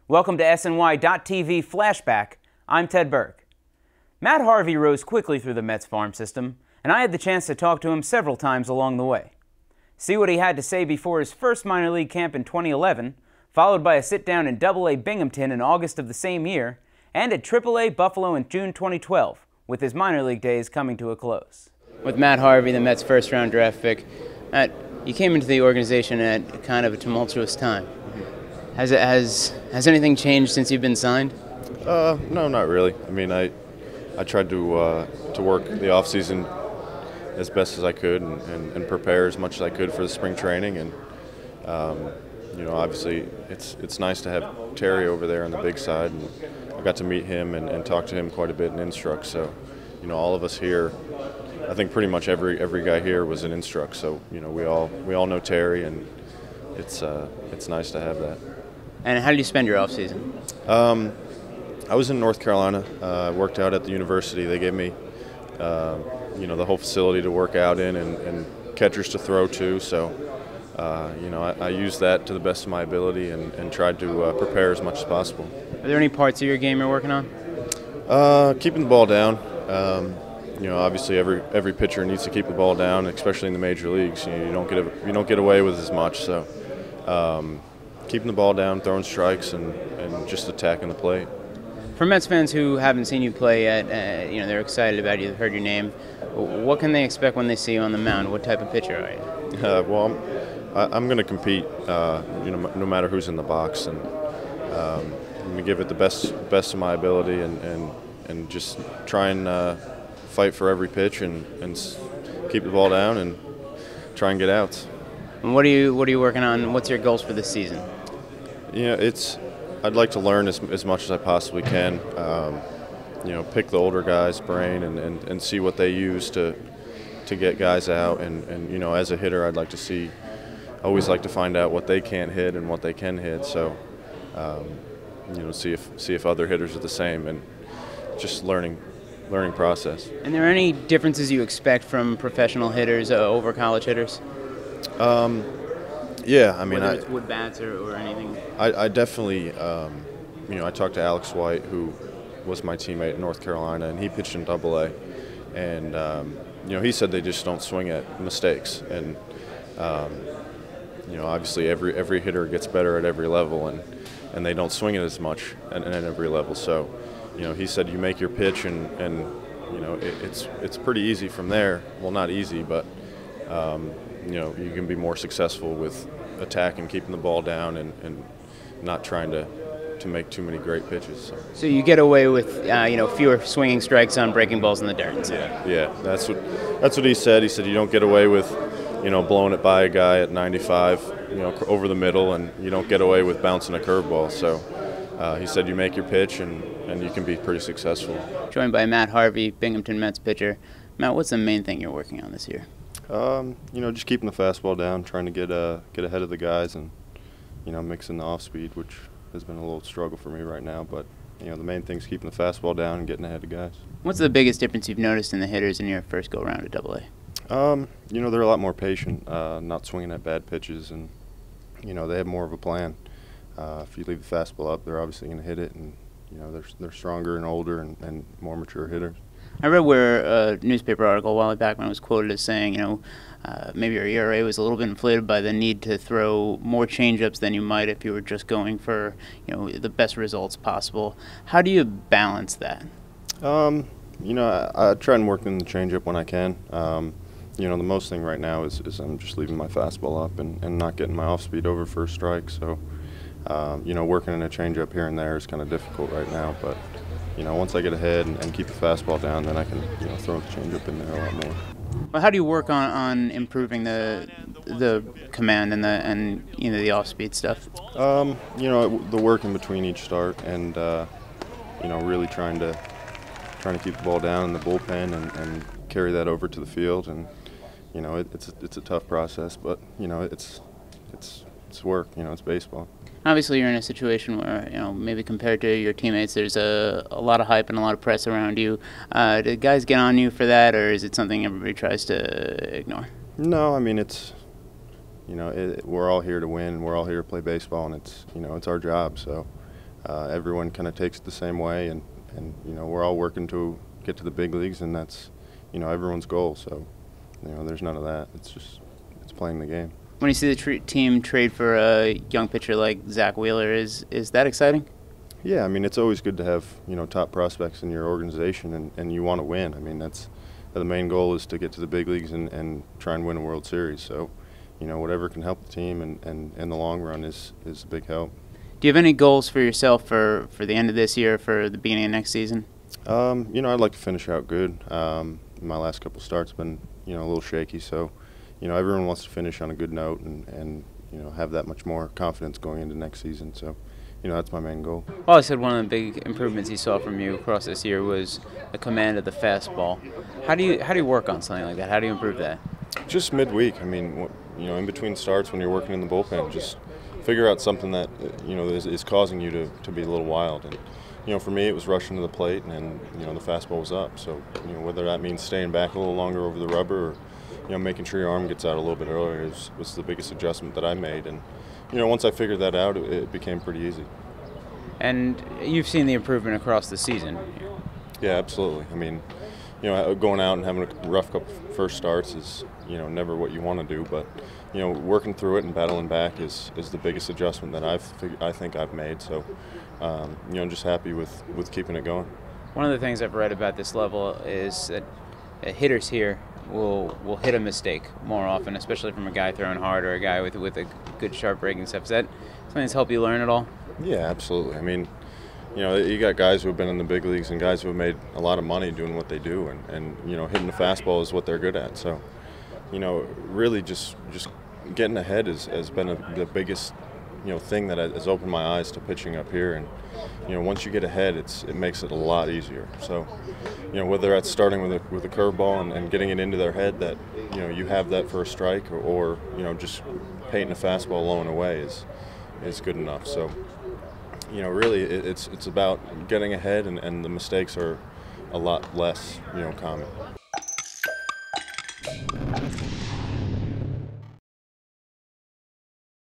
Welcome to SNY.TV Flashback. I'm Ted Berg. Matt Harvey rose quickly through the Mets farm system, and I had the chance to talk to him several times along the way. See what he had to say before his first minor league camp in 2011, followed by a sit-down in AA Binghamton in August of the same year, and at AAA Buffalo in June 2012, with his minor league days coming to a close. With Matt Harvey, the Mets' first-round draft pick, Matt, you came into the organization at kind of a tumultuous time. Has anything changed since you've been signed? No, not really. I mean, I tried to work the off season as best as I could and prepare as much as I could for the spring training. And you know, obviously, it's nice to have Terry over there on the big side, and I got to meet him and talk to him quite a bit in instruct. So, you know, all of us here, I think pretty much every guy here was in instruct. So, you know, we all know Terry, and it's nice to have that. And how did you spend your off season? I was in North Carolina. I worked out at the university. They gave me, you know, the whole facility to work out in and catchers to throw to. So, you know, I used that to the best of my ability and tried to prepare as much as possible. Are there any parts of your game you're working on? Keeping the ball down. You know, obviously every pitcher needs to keep the ball down, especially in the major leagues. You know, you don't get away with as much. So, keeping the ball down, throwing strikes, and just attacking the plate. For Mets fans who haven't seen you play yet, you know, they're excited about you, they've heard your name. What can they expect when they see you on the mound? What type of pitcher are you? Well, I'm going to compete, you know, no matter who's in the box, and I'm going to give it the best of my ability, and just try and fight for every pitch and keep the ball down and try and get outs. And what are you working on? What's your goals for this season? You know, I'd like to learn as much as I possibly can. You know, pick the older guys' brain and see what they use to get guys out. And you know, as a hitter, I'd like to always like to find out what they can't hit and what they can hit. So, you know, see if other hitters are the same, and just learning process. And are there any differences you expect from professional hitters over college hitters? Yeah, I mean, whether it's wood bats or anything. I definitely, you know, I talked to Alex White, who was my teammate in North Carolina, and he pitched in AA, and you know, he said they just don't swing at mistakes, and you know, obviously every hitter gets better at every level, and they don't swing it as much at every level. So, you know, he said you make your pitch, and you know, it's pretty easy from there. Well, not easy, but you know, you can be more successful with attacking, keeping the ball down, and not trying to make too many great pitches. So you get away with you know, fewer swinging strikes on breaking balls in the dirt. Yeah, that's what he said. He said you don't get away with, you know, blowing it by a guy at 95, you know, over the middle, and you don't get away with bouncing a curveball. So he said you make your pitch, and you can be pretty successful. Joined by Matt Harvey, Binghamton Mets pitcher. Matt, what's the main thing you're working on this year? You know, just keeping the fastball down, trying to get ahead of the guys, and you know, mixing the off speed, which has been a little struggle for me right now. But you know, the main thing is keeping the fastball down and getting ahead of guys. What's the biggest difference you've noticed in the hitters in your first go round at AA? You know, they're a lot more patient, not swinging at bad pitches, and you know, they have more of a plan. If you leave the fastball up, they're obviously going to hit it, and you know, they're stronger and older and more mature hitters. I read where a newspaper article a while back when it was quoted as saying, you know, maybe your ERA was a little bit inflated by the need to throw more changeups than you might if you were just going for, you know, the best results possible. How do you balance that? You know, I try and work in the changeup when I can. You know, the most thing right now is I'm just leaving my fastball up and not getting my off speed over first strike. So, you know, working in a changeup here and there is kind of difficult right now, but you know, once I get ahead and keep the fastball down, then I can, you know, throw the changeup in there a lot more. Well, how do you work on improving the command and you know, the off-speed stuff? You know, the work in between each start, and you know, really trying to keep the ball down in the bullpen and carry that over to the field, and you know, it's a tough process, but you know, it's work. You know, it's baseball. Obviously, you're in a situation where, you know, maybe compared to your teammates, there's a lot of hype and a lot of press around you. Do guys get on you for that, or is it something everybody tries to ignore? No, I mean, it's we're all here to win. We're all here to play baseball, and it's our job. So everyone kind of takes it the same way, and we're all working to get to the big leagues, and that's everyone's goal. So there's none of that. It's playing the game. When you see the team trade for a young pitcher like Zach Wheeler, is that exciting? Yeah, I mean, it's always good to have top prospects in your organization, and you want to win. I mean, that's the main goal, is to get to the big leagues and try and win a World Series. So whatever can help the team and in the long run is a big help. Do you have any goals for yourself for the end of this year, for the beginning of next season? I'd like to finish out good. My last couple starts have been a little shaky, so everyone wants to finish on a good note and have that much more confidence going into next season. So that's my main goal. Well, I said one of the big improvements you saw from you across this year was the command of the fastball. How do you work on something like that? How do you improve that? Just midweek. I mean, in between starts when you're working in the bullpen, just figure out something that is causing you to be a little wild. And for me, it was rushing to the plate, and the fastball was up. So whether that means staying back a little longer over the rubber, or making sure your arm gets out a little bit earlier was the biggest adjustment that I made. And once I figured that out, it became pretty easy. And you've seen the improvement across the season. Yeah, absolutely. I mean, going out and having a rough couple first starts is never what you want to do, but working through it and battling back is the biggest adjustment that I think I've made. So I'm just happy with keeping it going. One of the things I've read about this level is that hitters here will hit a mistake more often, especially from a guy throwing hard or a guy with a good sharp breaking stuff. Is that something that's helped you learn at all? Yeah, absolutely. I mean, you got guys who have been in the big leagues and guys who have made a lot of money doing what they do, and hitting the fastball is what they're good at. So really just getting ahead has been the biggest thing that has opened my eyes to pitching up here. And once you get ahead, it makes it a lot easier. So whether that's starting with a curveball and getting it into their head that you have that for a strike, or just painting a fastball low and away is good enough. So really it's about getting ahead, and the mistakes are a lot less common.